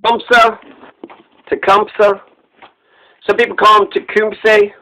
Tecumseh, Tecumseh. Some people call him Tecumseh.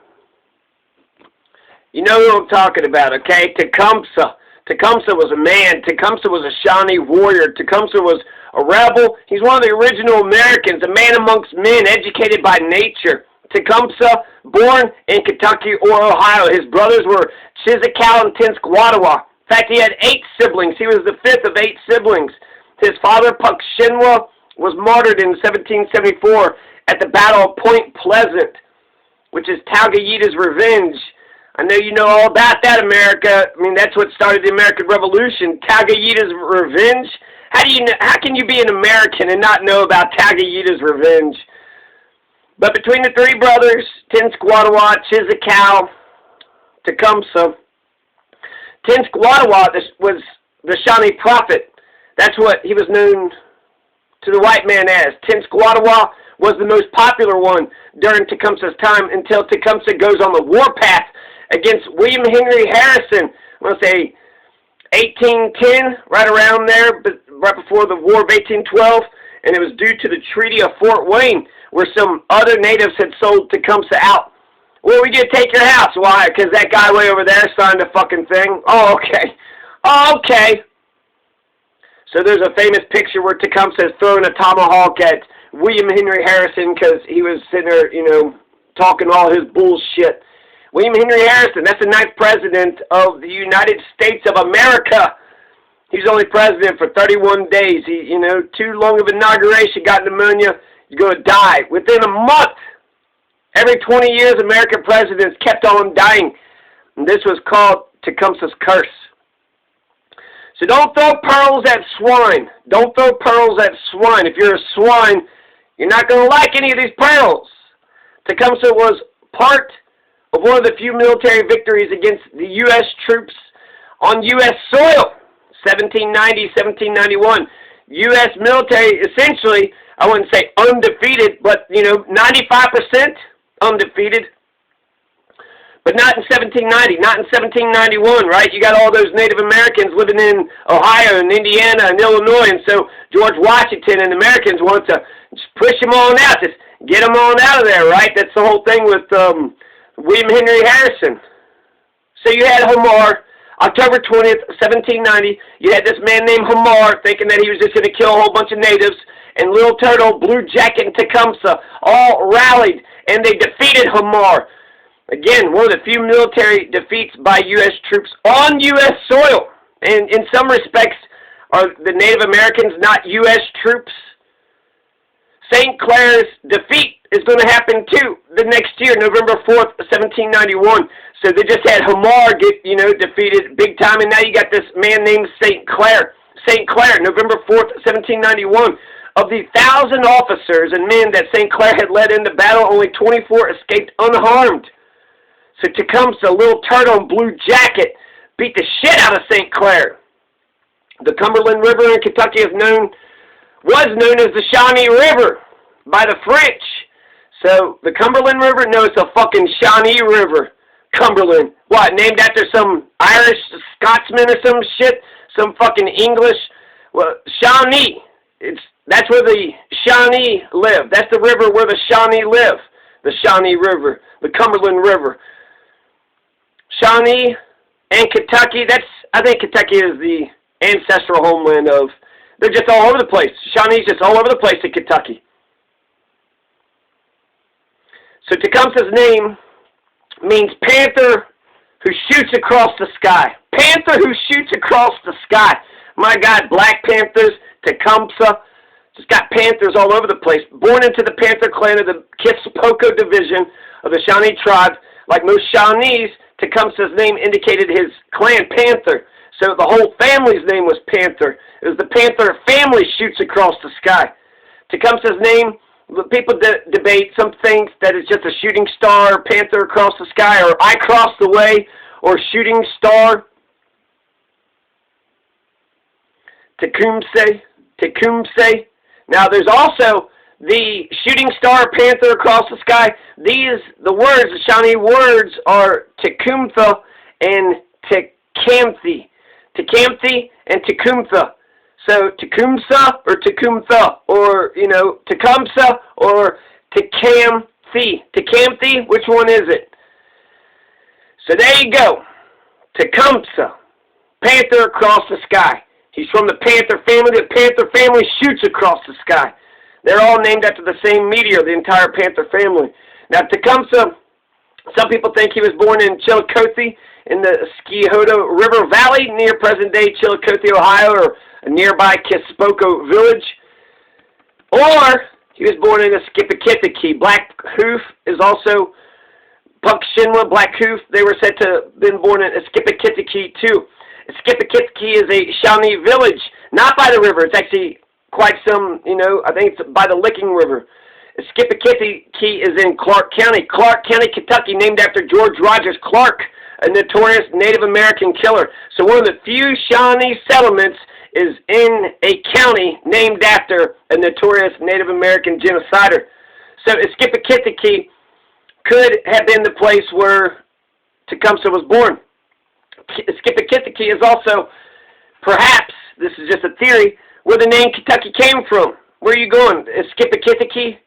You know who I'm talking about, okay? Tecumseh. Tecumseh was a man. Tecumseh was a Shawnee warrior. Tecumseh was a rebel. He's one of the original Americans, a man amongst men, educated by nature. Tecumseh, born in Kentucky or Ohio. His brothers were Chissacal and Tenskwatawa. In fact, he had 8 siblings. He was the 5th of 8 siblings. His father, Puckshinwa, was martyred in 1774 at the Battle of Point Pleasant, which is Talgayeda's revenge. I know you know all about that, America. I mean, that's what started the American Revolution. Talgayeda's revenge. How can you be an American and not know about Talgayeda's revenge? But between the 3 brothers, Tenskwatawa, Chissacal, Tecumseh, Tenskwatawa was the Shawnee prophet. That's what he was known to the white man as. Tenskwatawa was the most popular one during Tecumseh's time until Tecumseh goes on the warpath against William Henry Harrison. I'm going to say 1810, right around there, but right before the War of 1812, and it was due to the Treaty of Fort Wayne, where some other natives had sold Tecumseh out. Well, we get to take your house. Why? Because that guy way over there signed a fucking thing. Oh, okay. Oh, okay. So there's a famous picture where Tecumseh is throwing a tomahawk at William Henry Harrison because he was sitting there, you know, talking all his bullshit. William Henry Harrison, that's the 9th president of the United States of America. He's only president for 31 days. He, you know, too long of inauguration, got pneumonia, you're going to die. Within a month, every 20 years, American presidents kept on dying. And this was called Tecumseh's curse. So don't throw pearls at swine. Don't throw pearls at swine. If you're a swine, you're not going to like any of these pearls. Tecumseh was part of one of the few military victories against the U.S. troops on U.S. soil. 1790, 1791. U.S. military, essentially, I wouldn't say undefeated, but, you know, 95% undefeated. But not in 1790, not in 1791, right? You got all those Native Americans living in Ohio and Indiana and Illinois, and so George Washington and the Americans want to just push them on out, just get them on out of there, right? That's the whole thing with William Henry Harrison. So you had Hamar, October 20th, 1790. You had this man named Hamar thinking that he was just going to kill a whole bunch of natives, and Little Turtle, Blue Jacket, and Tecumseh all rallied, and they defeated Hamar. Again, one of the few military defeats by U.S. troops on U.S. soil. And in some respects, are the Native Americans not U.S. troops? St. Clair's defeat is going to happen too the next year, November 4th, 1791. So they just had Hamar get, you know, defeated big time, and now you got this man named St. Clair. St. Clair, November 4th, 1791. Of the 1,000 officers and men that St. Clair had led into battle, only 24 escaped unharmed. So Tecumseh, Little Turtle, and Blue Jacket beat the shit out of St. Clair. The Cumberland River in Kentucky was known as the Shawnee River by the French. So the Cumberland River, no, it's a fucking Shawnee River. Cumberland. What, named after some Irish Scotsman or some shit? Some fucking English? Well, Shawnee. That's where the Shawnee live. That's the river where the Shawnee live. The Shawnee River. The Cumberland River. Shawnee and Kentucky, I think Kentucky is the ancestral homeland of, they're just all over the place. Shawnee's just all over the place in Kentucky. So Tecumseh's name means panther who shoots across the sky. Panther who shoots across the sky. My God, Black Panthers, Tecumseh, just got panthers all over the place. Born into the Panther clan of the Kispoco division of the Shawnee tribe, like most Shawnees, Tecumseh's name indicated his clan, Panther. So the whole family's name was Panther. It was the Panther family shoots across the sky. Tecumseh's name, people debate. Some think that it's just a shooting star, Panther across the sky, or I cross the way, or shooting star. Tecumseh. Tecumseh. Now there's also the shooting star, panther across the sky. The words, the Shawnee words, are Tecumseh and Tecamthe. Tecamthe and Tecumseh. So Tecumseh or Tecumseh or, you know, Tecumseh or Tecumseh. Tecumseh, which one is it? So there you go. Tecumseh. Panther across the sky. He's from the Panther family. The Panther family shoots across the sky. They're all named after the same meteor, the entire Panther family. Now, Tecumseh, some people think he was born in Chillicothe in the Scioto River Valley near present-day Chillicothe, Ohio, or a nearby Kispoco village. Or he was born in a Skipakitikee. Black Hoof is also Puckshinwa, Black Hoof. They were said to have been born in a Skipakitikee too. Skipakitikee is a Shawnee village, not by the river. It's actually quite some, you know, I think it's by the Licking River. Skipakitikee is in Clark County. Clark County, Kentucky, named after George Rogers Clark, a notorious Native American killer. So one of the few Shawnee settlements is in a county named after a notorious Native American genocider. So Skipakitikee could have been the place where Tecumseh was born. Skipakitikee is also, perhaps, this is just a theory, where the name Kentucky came from. Where are you going? Skipakitikee?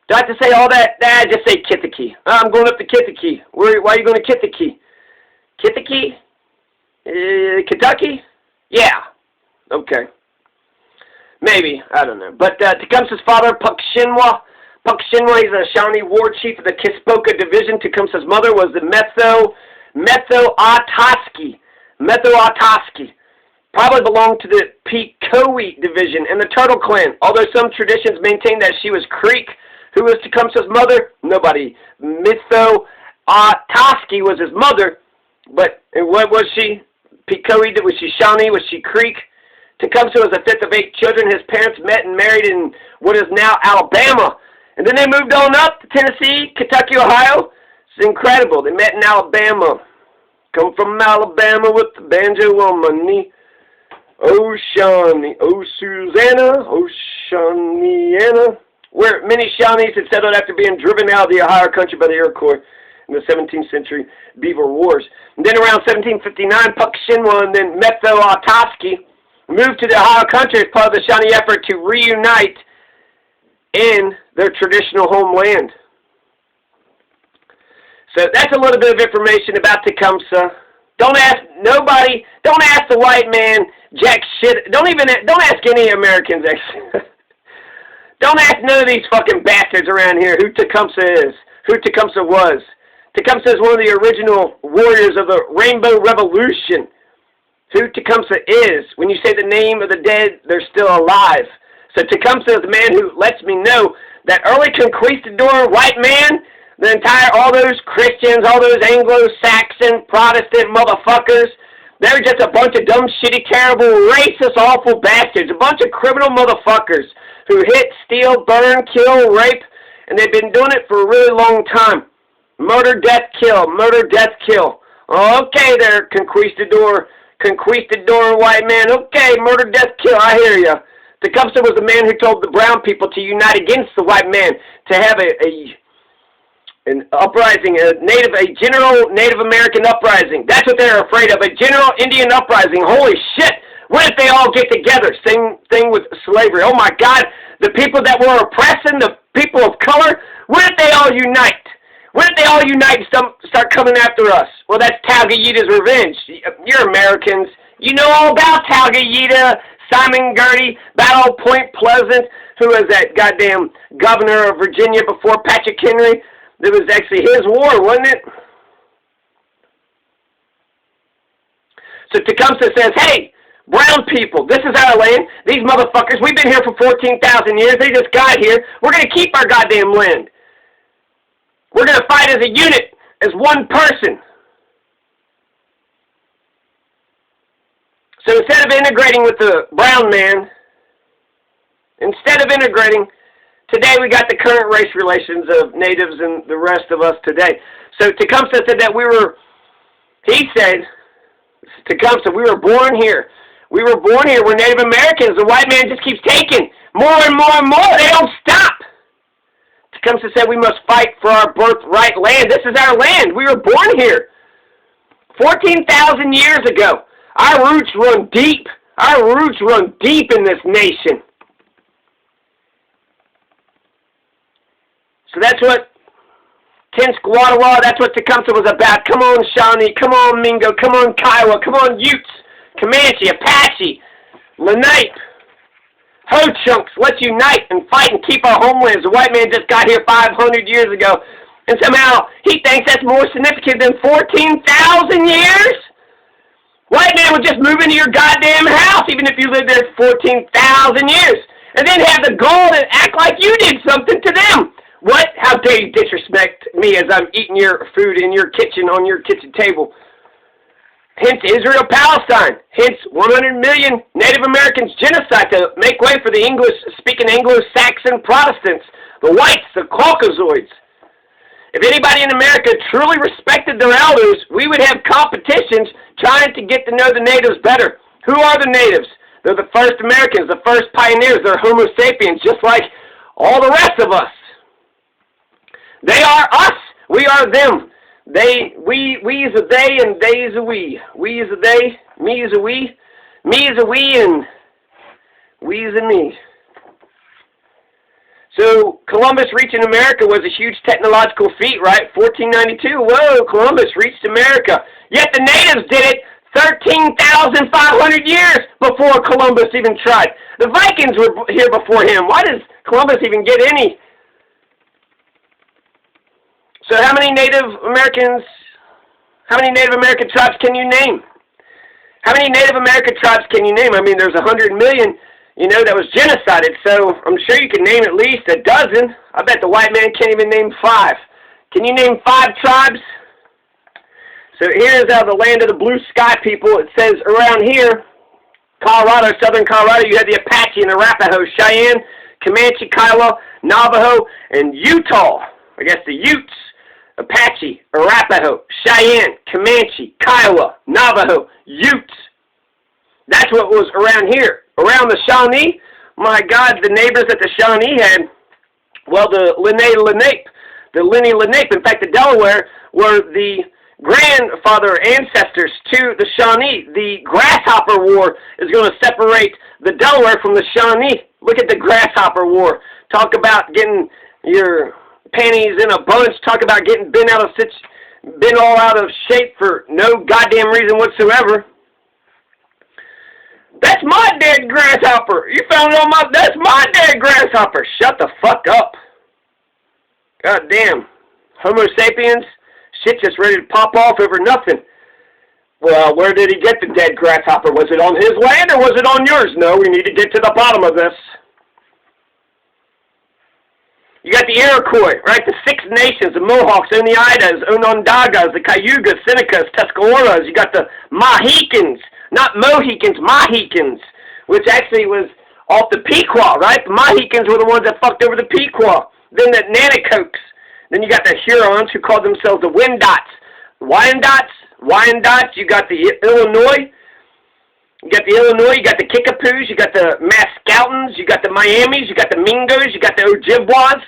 Do I have to say all that? Nah, just say Kittikee. I'm going up to Kittikee. Why are you going to Kittikee? Kittikee? Kentucky? Yeah. Okay. Maybe. I don't know. But Tecumseh's father, Puckshinwa. Puckshinwa, he's a Shawnee war chief of the Kispoka division. Tecumseh's mother was the Metho-Atoski. Probably belonged to the Pequot division and the Turtle Clan, although some traditions maintain that she was Creek. Who was Tecumseh's mother? Nobody. Metho-Atoski was his mother, but what was she? Pequot? Was she Shawnee? Was she Creek? Tecumseh was the fifth of 8 children. His parents met and married in what is now Alabama. And then they moved on up to Tennessee, Kentucky, Ohio. It's incredible. They met in Alabama. Come from Alabama with the banjo on my knee. Oh, Shawnee, oh, Susanna, oh, Shawneeana. Where many Shawnees had settled after being driven out of the Ohio country by the Iroquois in the 17th century Beaver Wars. And then around 1759, Puckshinwa and then Metho-Atoski moved to the Ohio country as part of the Shawnee effort to reunite in their traditional homeland. So that's a little bit of information about Tecumseh. Don't ask nobody. Don't ask the white man jack shit. Don't ask any Americans. Don't ask none of these fucking bastards around here who Tecumseh is. Who Tecumseh was. Tecumseh is one of the original warriors of the Rainbow Revolution. Who Tecumseh is. When you say the name of the dead, they're still alive. So Tecumseh is the man who lets me know that early conquistador white man, all those Christians, all those Anglo-Saxon, Protestant motherfuckers, they're just a bunch of dumb, shitty, terrible, racist, awful bastards. A bunch of criminal motherfuckers who hit, steal, burn, kill, rape, and they've been doing it for a really long time. Murder, death, kill. Murder, death, kill. Okay there, conquistador white man. Okay, murder, death, kill. I hear ya. Tecumseh was the man who told the brown people to unite against the white man, to have an uprising, a general Native American uprising. That's what they're afraid of, a general Indian uprising. Holy shit! What if they all get together? Same thing with slavery. Oh my God, the people that were oppressing the people of color, what if they all unite? What if they all unite and start coming after us? Well, that's Talgayita's revenge. You're Americans. You know all about Talgayita, Simon Girty, Battle of Point Pleasant, who was that goddamn governor of Virginia before Patrick Henry. It was actually his war, wasn't it? So Tecumseh says, hey, brown people, this is our land. These motherfuckers, we've been here for 14,000 years. They just got here. We're going to keep our goddamn land. We're going to fight as a unit, as one person. So instead of integrating with the brown man, today we got the current race relations of natives and the rest of us today. So Tecumseh said that we were born here. We were born here. We're Native Americans. The white man just keeps taking more and more and more. They don't stop. Tecumseh said we must fight for our birthright land. This is our land. We were born here 14,000 years ago. Our roots run deep. Our roots run deep in this nation. So that's what Tenskwatawa, that's what Tecumseh was about. Come on, Shawnee. Come on, Mingo. Come on, Kiowa. Come on, Utes. Comanche, Apache, Lenape. Ho-chunks, let's unite and fight and keep our homelands. The white man just got here 500 years ago, and somehow he thinks that's more significant than 14,000 years? White man would just move into your goddamn house, even if you lived there 14,000 years, and then have the gall to act like you did something to them. What? How dare you disrespect me as I'm eating your food in your kitchen, on your kitchen table? Hence Israel-Palestine. Hence 100 million Native Americans genocide to make way for the English-speaking Anglo-Saxon Protestants, the whites, the Caucasoids. If anybody in America truly respected their elders, we would have competitions trying to get to know the natives better. Who are the natives? They're the first Americans, the first pioneers. They're Homo sapiens, just like all the rest of us. They are us. We are them. We is a they, and they is a we. We is a they, me is a we, me is a we, and we is a me. So Columbus reaching America was a huge technological feat, right? 1492, whoa, Columbus reached America. Yet the natives did it 13,500 years before Columbus even tried. The Vikings were here before him. Why does Columbus even get any? So how many Native American tribes can you name? How many Native American tribes can you name? I mean, there's 100 million, that was genocided, so I'm sure you can name at least a dozen. I bet the white man can't even name 5. Can you name 5 tribes? So here's the land of the blue sky people. It says around here, Colorado, southern Colorado, you have the Apache and Arapaho, Cheyenne, Comanche, Kiowa, Navajo, and Utah. I guess the Utes. Apache, Arapaho, Cheyenne, Comanche, Kiowa, Navajo, Utes. That's what was around here. Around the Shawnee, my God, the neighbors that the Shawnee had, well, the Lenape, in fact, the Delaware were the grandfather ancestors to the Shawnee. The Grasshopper War is going to separate the Delaware from the Shawnee. Look at the Grasshopper War. Talk about getting your panties in a bunch. Talk about getting bent all out of shape for no goddamn reason whatsoever. That's my dead grasshopper. You found it on that's my dead grasshopper. Shut the fuck up. God damn. Homo sapiens, shit just ready to pop off over nothing. Well, where did he get the dead grasshopper? Was it on his land or was it on yours? No, we need to get to the bottom of this. You got the Iroquois, right? The Six Nations, the Mohawks, Oneidas, Onondagas, the Cayugas, Senecas, Tuscaroras. You got the Mohicans, not Mohicans, Mohicans, which actually was off the Pequot, right? The Mohicans were the ones that fucked over the Pequot. Then the Nanticokes. Then you got the Hurons who called themselves the Wyandots. Wyandots, you got the Illinois. You got the Kickapoos, you got the Mascoutins, you got the Miamis, you got the Mingos, you got the Ojibwas.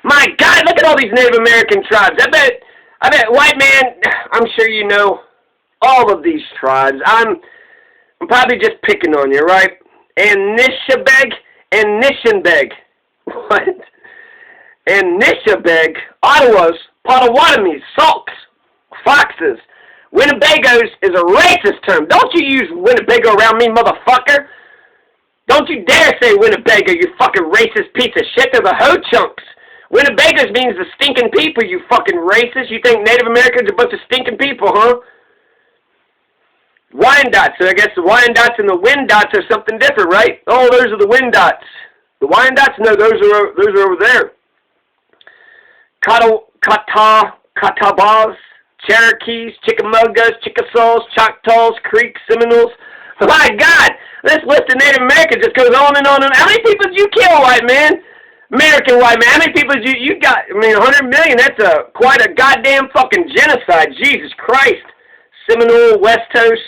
My God, look at all these Native American tribes. I bet, white man, I'm sure you know all of these tribes. I'm probably just picking on you, right? Anishinaabe and Nishinbeg. What? Anishinaabe, Ottawas, Potawatomis, Saukes, Foxes. Winnebagos is a racist term. Don't you use Winnebago around me, motherfucker. Don't you dare say Winnebago, you fucking racist piece of shit. They're the ho-chunks. Winnebagos means the stinking people, you fucking racist. You think Native Americans are a bunch of stinking people, huh? Wyandots. So I guess the Wyandots and the Windots are something different, right? Oh, those are the Windots. The Wyandots? No, those are over there. Catawbas. Cherokees, Chickamaugas, Chickasaws, Choctaws, Creeks, Seminoles. My God, this list of Native Americans just goes on and on and on. How many people did you kill, white man? American white man. How many people did you got? I mean, 100 million. That's quite a goddamn fucking genocide. Jesus Christ. Seminole, Westos.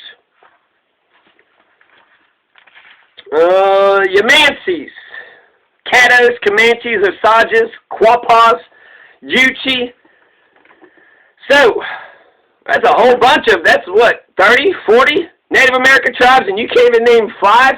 Yamansis, Caddos, Comanches, Osages, Quapaws, Yuchi. So, that's a whole bunch of, that's what, 30, 40 Native American tribes, and you can't even name 5?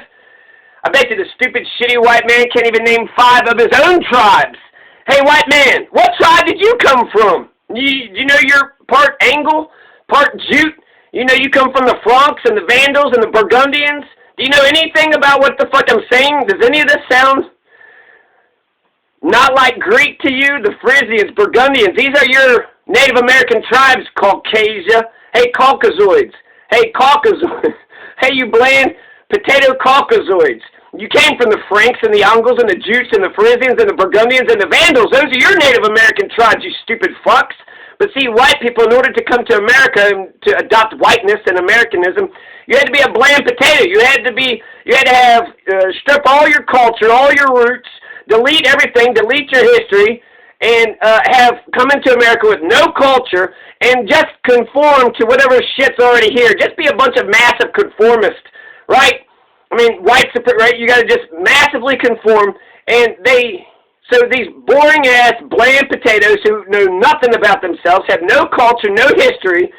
I bet you the stupid, shitty white man can't even name 5 of his own tribes. Hey, white man, what tribe did you come from? You know you're part Angle, part Jute? You know you come from the Franks and the Vandals and the Burgundians? Do you know anything about what the fuck I'm saying? Does any of this sound not like Greek to you? The Frisians, Burgundians, these are your Native American tribes, Caucasia. Hey, Caucasoids. Hey, Caucasoids. Hey, you bland potato Caucasoids. You came from the Franks and the Angles and the Jutes and the Frisians and the Burgundians and the Vandals. Those are your Native American tribes, you stupid fucks. But see, white people, in order to come to America and to adopt whiteness and Americanism, you had to be a bland potato. You had to have, strip all your culture, all your roots, delete everything, delete your history, and have come into America with no culture and just conform to whatever shit's already here. Just be a bunch of massive conformists, right? I mean, right? You got to just massively conform, and so these boring-ass, bland potatoes who know nothing about themselves, have no culture, no history.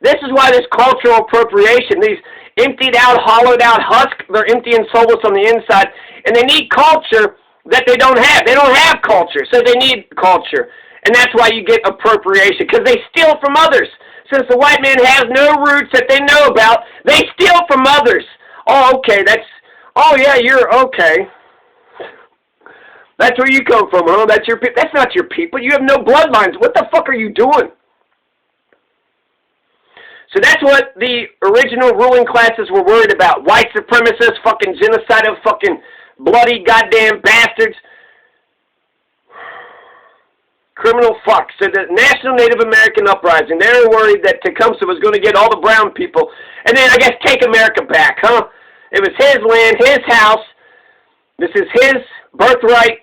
This is why this cultural appropriation, these emptied-out, hollowed-out husks, they're empty and soulless on the inside, and they need culture that they don't have. They don't have culture, so they need culture. And that's why you get appropriation, because they steal from others. Since the white man has no roots that they know about, they steal from others. Oh, okay, oh yeah, you're okay. That's where you come from, huh? That's not your people. You have no bloodlines. What the fuck are you doing? So that's what the original ruling classes were worried about. White supremacists, fucking genocidal, fucking bloody goddamn bastards. Criminal fucks. So the National Native American Uprising, they were worried that Tecumseh was going to get all the brown people and then, I guess, take America back, huh? It was his land, his house. This is his birthright.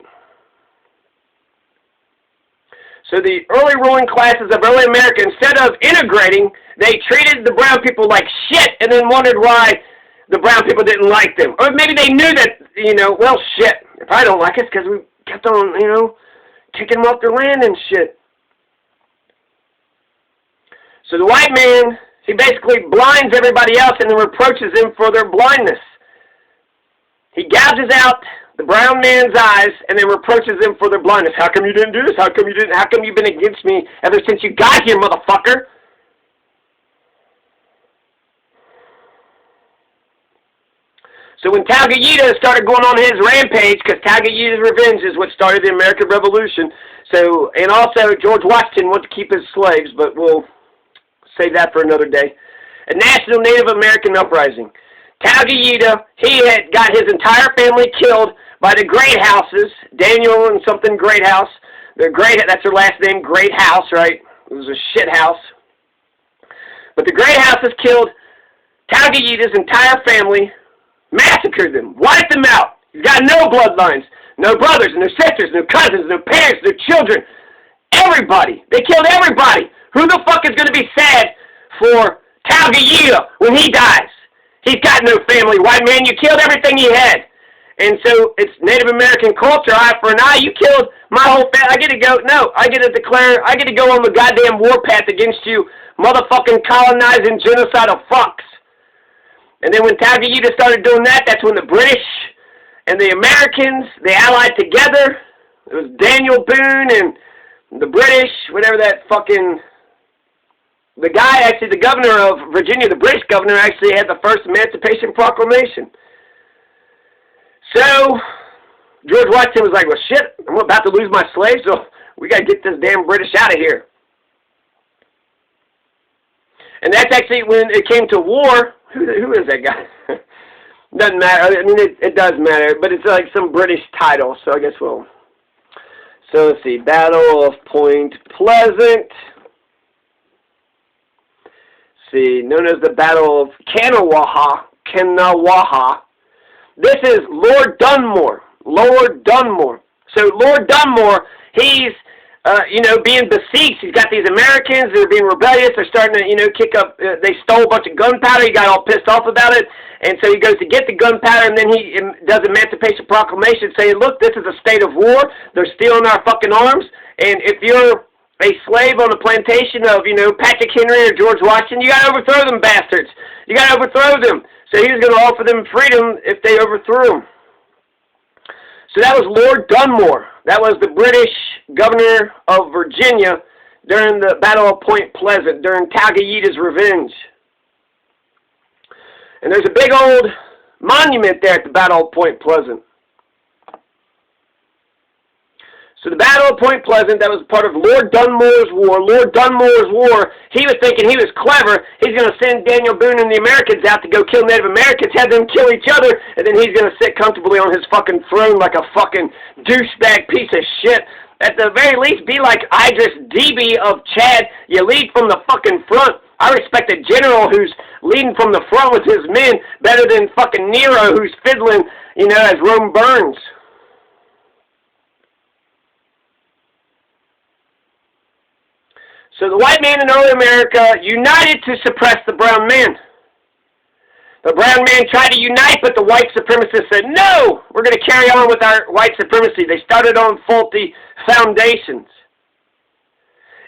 So the early ruling classes of early America, instead of integrating, they treated the brown people like shit and then wondered why the brown people didn't like them. Or maybe they knew that, well, shit, if I don't like us because we kept on, kicking them off their land and shit. So the white man, he basically blinds everybody else and then reproaches them for their blindness. He gouges out the brown man's eyes and then reproaches them for their blindness. How come you didn't do this? How come you've been against me ever since you got here, motherfucker? So when Talgayita started going on his rampage, because Talgayita's revenge is what started the American Revolution, and also George Washington wanted to keep his slaves, but we'll save that for another day. A National Native American Uprising. Talgayita, he had got his entire family killed by the Great Houses, Daniel and something Great House. That's their last name, Great House, right? It was a shit house. But the Great Houses killed Talgayita's entire family, massacred them, wiped them out. He's got no bloodlines, no brothers, no sisters, no cousins, no parents, no children. Everybody. They killed everybody. Who the fuck is going to be sad for Talgayita when he dies? He's got no family, white man. You killed everything he had. And so it's Native American culture, eye for an eye. You killed my whole family. I get to go, no, I get to go on the goddamn warpath against you motherfucking colonizing genocidal fucks. And then when Talgayita started doing that, that's when the British and the Americans, they allied together. It was Daniel Boone and the British, whatever that fucking... The guy, actually, the governor of Virginia, the British governor, actually had the first Emancipation Proclamation. So, George Washington was like, well, shit, I'm about to lose my slaves, so we got to get this damn British out of here. And that's actually when it came to war. Who is that guy? Doesn't matter. I mean, it does matter, but it's like some British title, so I guess we'll... So, let's see. Battle of Point Pleasant. See, known as the Battle of Kanawa. This is Lord Dunmore. Lord Dunmore. So Lord Dunmore, he's, being besieged. He's got these Americans that are being rebellious. They're starting to, kick up. They stole a bunch of gunpowder. He got all pissed off about it. And so he goes to get the gunpowder, and then he does Emancipation Proclamation saying, look, this is a state of war. They're stealing our fucking arms. And if you're a slave on the plantation of, Patrick Henry or George Washington, you got to overthrow them bastards. You got to overthrow them. So he was going to offer them freedom if they overthrew him. So that was Lord Dunmore. That was the British governor of Virginia during the Battle of Point Pleasant, during Taguyita's revenge. And there's a big old monument there at the Battle of Point Pleasant. So the Battle of Point Pleasant, that was part of Lord Dunmore's war. Lord Dunmore's war, he was thinking he was clever. He's going to send Daniel Boone and the Americans out to go kill Native Americans, have them kill each other, and then he's going to sit comfortably on his fucking throne like a fucking douchebag piece of shit. At the very least, be like Idris Deby of Chad. You lead from the fucking front. I respect a general who's leading from the front with his men better than fucking Nero who's fiddling, as Rome burns. So the white man in early America united to suppress the brown man. The brown man tried to unite, but the white supremacists said, no, we're going to carry on with our white supremacy. They started on faulty foundations.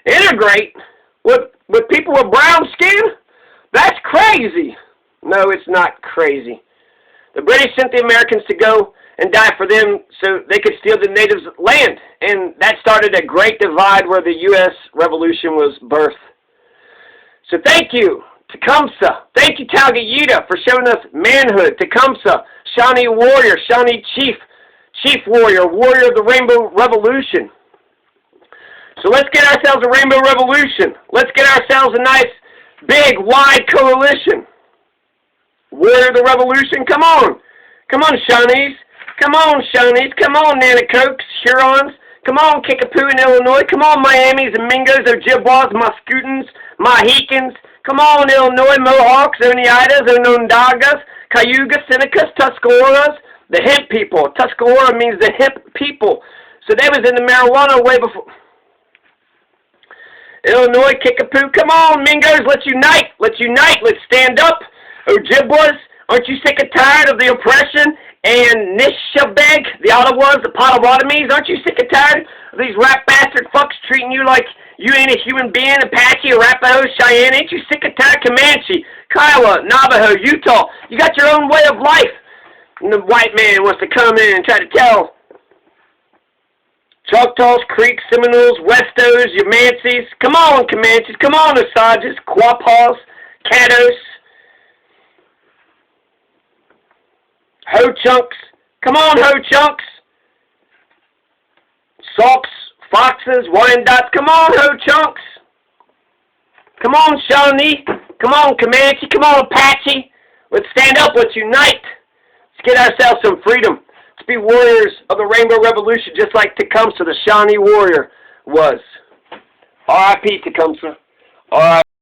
Integrate with people with brown skin? That's crazy. No, it's not crazy. The British sent the Americans to go and die for them so they could steal the natives' land. And that started a great divide where the U.S. Revolution was birthed. So thank you, Tecumseh. Thank you, Taguyita, for showing us manhood. Tecumseh, Shawnee warrior, Shawnee chief warrior, warrior of the Rainbow Revolution. So let's get ourselves a Rainbow Revolution. Let's get ourselves a nice, big, wide coalition. Warrior of the Revolution, come on. Come on, Shawnees. Come on, Shawnees. Come on, Nanticokes, Hurons. Come on, Kickapoo in Illinois. Come on, Miamis and Mingos, Ojibwas, Mascoutins, Mohicans. Come on, Illinois, Mohawks, Oneidas, Onondagas, Cayugas, Senecas, Tuscaroras. The hemp people. Tuscarora means the hemp people. So they was in the marijuana way before. Illinois, Kickapoo. Come on, Mingos, let's unite. Let's unite. Let's stand up. Ojibwas, aren't you sick and tired of the oppression? And Nishabeg, the Ottawas, the Potawatomis, aren't you sick and tired of these rat bastard fucks treating you like you ain't a human being? Apache, Arapaho, Cheyenne, ain't you sick and tired? Comanche, Kiowa, Navajo, Utah, you got your own way of life. And the white man wants to come in and try to tell Choctaws, Creeks, Seminoles, Westos, Yamansis, come on, Comanches, come on, Osages, Quapaws, Caddos, Ho-Chunks, come on, Ho-Chunks, Sauks, Foxes, Wyandottes, come on, Ho-Chunks, come on, Shawnee, come on, Comanche, come on, Apache, let's stand up, let's unite, let's get ourselves some freedom, let's be warriors of the Rainbow Revolution, just like Tecumseh, the Shawnee warrior, was. R.I.P. Tecumseh. R.I.P.